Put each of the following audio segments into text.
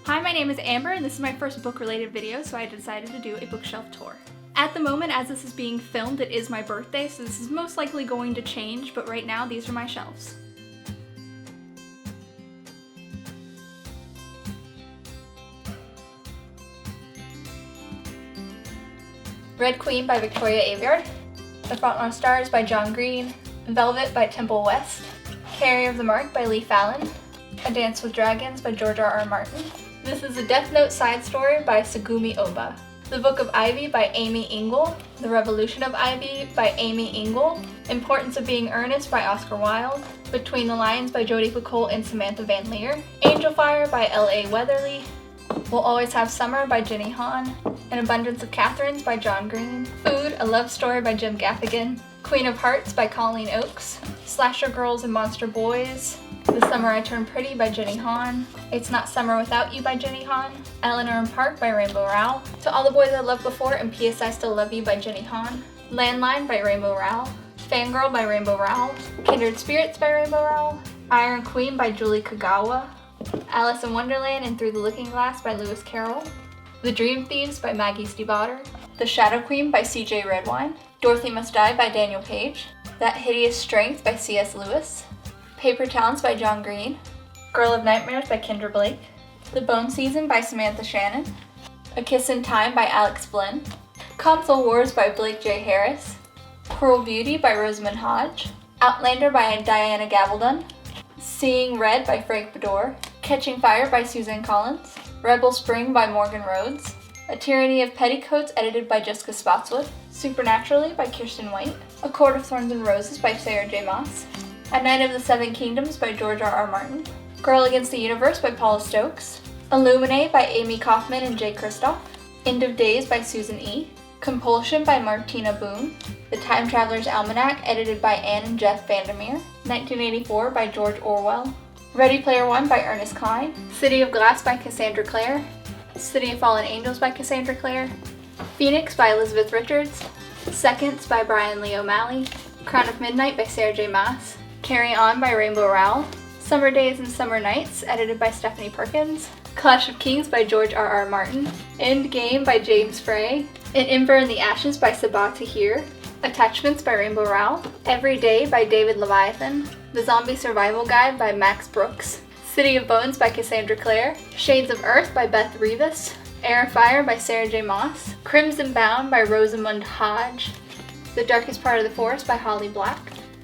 Hi, my name is Amber and this is my first book-related video, so I decided to do a bookshelf tour. At the moment, as this is being filmed, it is my birthday, so this is most likely going to change, but right now these are my shelves. Red Queen by Victoria Aveyard, The Fault in Our Stars by John Green, Velvet by Temple West, Carrier of the Mark by Lee Fallon, A Dance with Dragons by George R.R. Martin. This is a Death Note side story by Tsugumi Oba. The Book of Ivy by Amy Engel, The Revolution of Ivy by Amy Engel, Importance of Being Earnest by Oscar Wilde, Between the Lines by Jodi Picoult and Samantha Van Leer, Angel Fire by L.A. Weatherly, We'll Always Have Summer by Jenny Han, An Abundance of Catherines by John Green, Food, A Love Story by Jim Gaffigan, Queen of Hearts by Colleen Oakes, Slasher Girls and Monster Boys, The Summer I Turned Pretty by Jenny Han, It's Not Summer Without You by Jenny Han, Eleanor and Park by Rainbow Rowell, To All the Boys I Loved Before and P.S. I Still Love You by Jenny Han, Landline by Rainbow Rowell, Fangirl by Rainbow Rowell, Kindred Spirits by Rainbow Rowell, Iron Queen by Julie Kagawa, Alice in Wonderland and Through the Looking Glass by Lewis Carroll, The Dream Thieves by Maggie Stiefvater, The Shadow Queen by C.J. Redwine, Dorothy Must Die by Daniel Page, That Hideous Strength by C.S. Lewis, Paper Towns by John Green, Girl of Nightmares by Kendra Blake, The Bone Season by Samantha Shannon, A Kiss in Time by Alex Blinn, Console Wars by Blake J. Harris, Pearl Beauty by Rosamund Hodge, Outlander by Diana Gabaldon, Seeing Red by Frank Bedore, Catching Fire by Suzanne Collins, Rebel Spring by Morgan Rhodes, A Tyranny of Petticoats edited by Jessica Spotswood, Supernaturally by Kirsten White, A Court of Thorns and Roses by Sarah J. Maas, A Knight of the Seven Kingdoms by George R.R. Martin, Girl Against the Universe by Paula Stokes, Illuminate by Amy Kaufman and Jay Kristoff, End of Days by Susan E., Compulsion by Martina Boone, The Time Traveler's Almanac edited by Anne and Jeff Vandermeer, 1984 by George Orwell, Ready Player One by Ernest Cline, City of Glass by Cassandra Clare, City of Fallen Angels by Cassandra Clare, Phoenix by Elizabeth Richards, Seconds by Brian Lee O'Malley, Crown of Midnight by Sarah J. Maas, Carry On by Rainbow Rowell, Summer Days and Summer Nights edited by Stephanie Perkins, Clash of Kings by George R.R. Martin, End Game by James Frey, An Ember in the Ashes by Sabah Tahir, Attachments by Rainbow Rowell, Every Day by David Leviathan, The Zombie Survival Guide by Max Brooks, City of Bones by Cassandra Clare, Shades of Earth by Beth Rivas, Air of Fire by Sarah J. Maas, Crimson Bound by Rosamund Hodge, The Darkest Part of the Forest by Holly Black,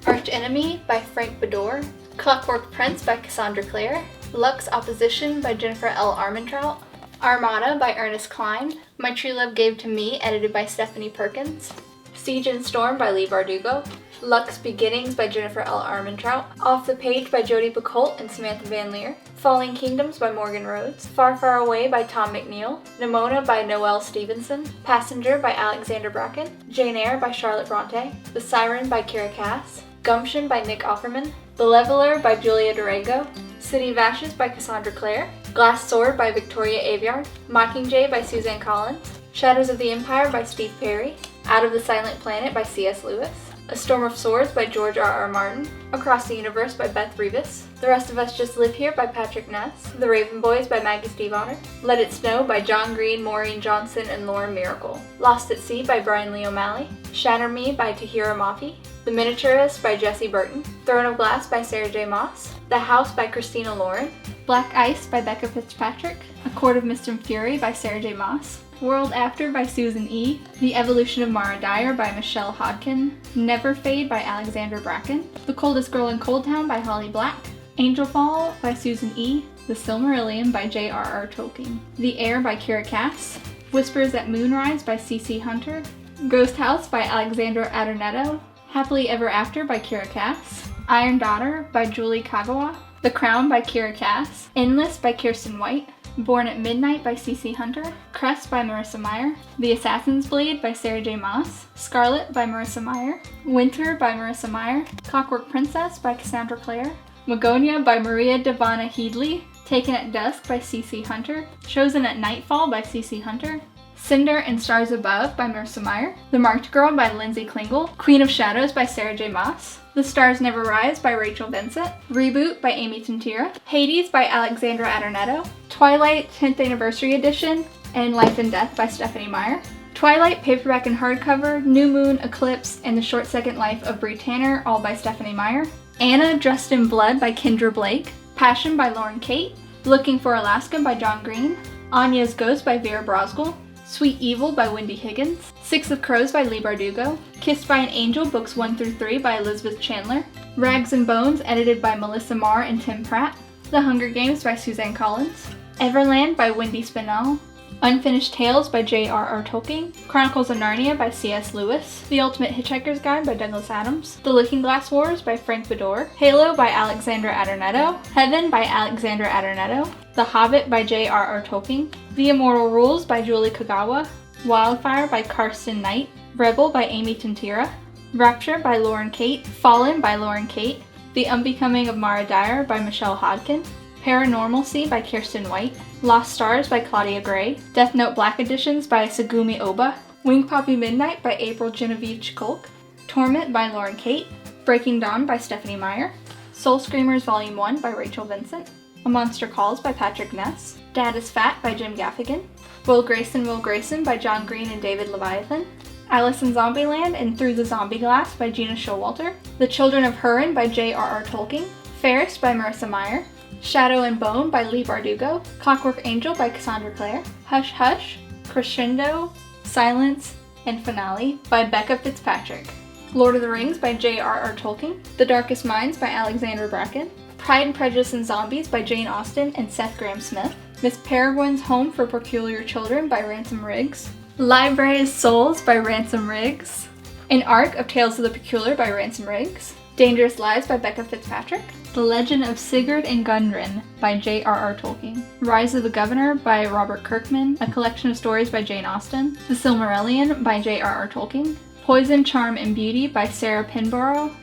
Arch Enemy by Frank Bedore, Clockwork Prince by Cassandra Clare, Lux Opposition by Jennifer L. Armentrout, Armada by Ernest Cline, My True Love Gave to Me edited by Stephanie Perkins, Siege and Storm by Lee Bardugo, Lux Beginnings by Jennifer L. Armentrout, Off the Page by Jodi Picoult and Samantha Van Leer, Falling Kingdoms by Morgan Rhodes, Far Far Away by Tom McNeil, Nimona by Noelle Stevenson, Passenger by Alexander Bracken, Jane Eyre by Charlotte Bronte, The Siren by Kira Cass, Gumption by Nick Offerman, The Leveler by Julia Dorego, City of Ashes by Cassandra Clare, Glass Sword by Victoria Aveyard, Mockingjay by Suzanne Collins, Shadows of the Empire by Steve Perry, Out of the Silent Planet by C.S. Lewis, A Storm of Swords by George R.R. Martin, Across the Universe by Beth Rivas, The Rest of Us Just Live Here by Patrick Ness, The Raven Boys by Maggie Stiefvater, Let It Snow by John Green, Maureen Johnson, and Lauren Miracle, Lost at Sea by Brian Lee O'Malley, Shatter Me by Tahira Mafi, The Miniaturist by Jesse Burton, Throne of Glass by Sarah J. Maas, The House by Christina Lauren, Black Ice by Becca Fitzpatrick, A Court of Mist and Fury by Sarah J. Maas, World After by Susan E., The Evolution of Mara Dyer by Michelle Hodkin, Never Fade by Alexander Bracken, The Coldest Girl in Cold Town by Holly Black, Angel Fall by Susan E., The Silmarillion by J.R.R. Tolkien, The Air by Kira Cass, Whispers at Moonrise by C.C. Hunter, Ghost House by Alexandra Adornetto, Happily Ever After by Kira Cass, Iron Daughter by Julie Kagawa, The Crown by Kira Cass, Endless by Kirsten White, Born at Midnight by C.C. Hunter, Crest by Marissa Meyer, The Assassin's Blade by Sarah J. Maas, Scarlet by Marissa Meyer, Winter by Marissa Meyer, Clockwork Princess by Cassandra Clare, Magonia by Maria Devana Headley, Taken at Dusk by C.C. Hunter, Chosen at Nightfall by C.C. Hunter, Cinder and Stars Above by Marissa Meyer, The Marked Girl by Lindsay Klingel, Queen of Shadows by Sarah J. Maas, The Stars Never Rise by Rachel Vincent, Reboot by Amy Tintira, Hades by Alexandra Adornetto, Twilight 10th Anniversary Edition, and Life and Death by Stephanie Meyer, Twilight paperback and hardcover, New Moon, Eclipse, and The Short Second Life of Brie Tanner, all by Stephanie Meyer, Anna Dressed in Blood by Kendra Blake, Passion by Lauren Kate, Looking for Alaska by John Green, Anya's Ghost by Vera Brosgol, Sweet Evil by Wendy Higgins, Six of Crows by Lee Bardugo, Kissed by an Angel books 1 through 3 by Elizabeth Chandler, Rags and Bones edited by Melissa Marr and Tim Pratt, The Hunger Games by Suzanne Collins, Everland by Wendy Spinell, Unfinished Tales by J.R.R. Tolkien, Chronicles of Narnia by C.S. Lewis, The Ultimate Hitchhiker's Guide by Douglas Adams, The Looking Glass Wars by Frank Bador, Halo by Alexandra Adornetto, Heaven by Alexandra Adornetto, The Hobbit by J.R.R. Tolkien, The Immortal Rules by Julie Kagawa, Wildfire by Karsten Knight, Rebel by Amy Tintira, Rapture by Lauren Kate, Fallen by Lauren Kate, The Unbecoming of Mara Dyer by Michelle Hodkin, Paranormalcy by Kirsten White, Lost Stars by Claudia Gray, Death Note Black Editions by Sagumi Oba, Wing Poppy Midnight by April Genevieve Chikolk, Torment by Lauren Kate, Breaking Dawn by Stephanie Meyer, Soul Screamers Volume 1 by Rachel Vincent, A Monster Calls by Patrick Ness, Dad is Fat by Jim Gaffigan, Will Grayson by John Green and David Leviathan, Alice in Zombieland and Through the Zombie Glass by Gina Showalter, The Children of Hurin by J.R.R. Tolkien, Ferris by Marissa Meyer, Shadow and Bone by Lee Bardugo, Clockwork Angel by Cassandra Clare, Hush Hush, Crescendo, Silence, and Finale by Becca Fitzpatrick, Lord of the Rings by J.R.R. Tolkien, The Darkest Minds by Alexandra Bracken, Pride and Prejudice and Zombies by Jane Austen and Seth Grahame-Smith, Miss Peregrine's Home for Peculiar Children by Ransom Riggs, Library's Souls by Ransom Riggs, An Arc of Tales of the Peculiar by Ransom Riggs, Dangerous Lives by Becca Fitzpatrick, The Legend of Sigurd and Gudrun by J.R.R. Tolkien, Rise of the Governor by Robert Kirkman, a collection of stories by Jane Austen, The Silmarillion by J.R.R. Tolkien, Poison, Charm, and Beauty by Sarah Pinborough,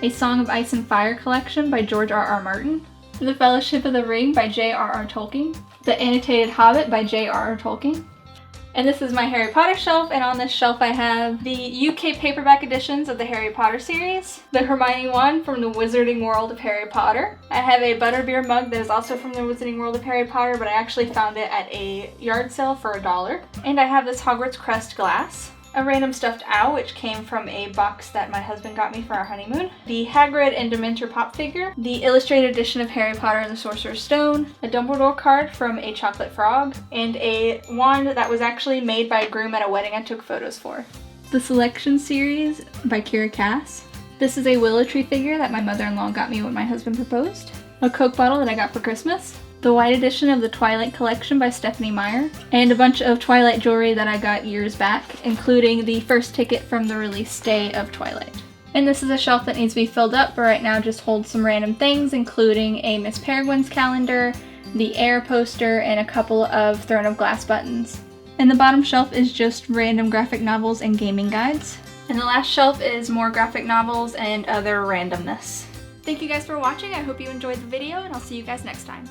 A Song of Ice and Fire collection by George R.R. Martin, The Fellowship of the Ring by J.R.R. Tolkien, The Annotated Hobbit by J.R.R. Tolkien. And this is my Harry Potter shelf, and on this shelf I have the UK paperback editions of the Harry Potter series, the Hermione one from the Wizarding World of Harry Potter. I have a butterbeer mug that is also from the Wizarding World of Harry Potter, but I actually found it at a yard sale for $1. And I have this Hogwarts Crest glass, a random stuffed owl, which came from a box that my husband got me for our honeymoon, the Hagrid and Dementor pop figure, the illustrated edition of Harry Potter and the Sorcerer's Stone, a Dumbledore card from A Chocolate Frog, and a wand that was actually made by a groom at a wedding I took photos for. The Selection Series by Kira Cass. This is a Willow Tree figure that my mother-in-law got me when my husband proposed. A Coke bottle that I got for Christmas. The white edition of the Twilight collection by Stephanie Meyer, and a bunch of Twilight jewelry that I got years back, including the first ticket from the release day of Twilight. And this is a shelf that needs to be filled up, but right now just holds some random things, including a Miss Peregrine's calendar, the Air poster, and a couple of Throne of Glass buttons. And the bottom shelf is just random graphic novels and gaming guides. And the last shelf is more graphic novels and other randomness. Thank you guys for watching. I hope you enjoyed the video, and I'll see you guys next time.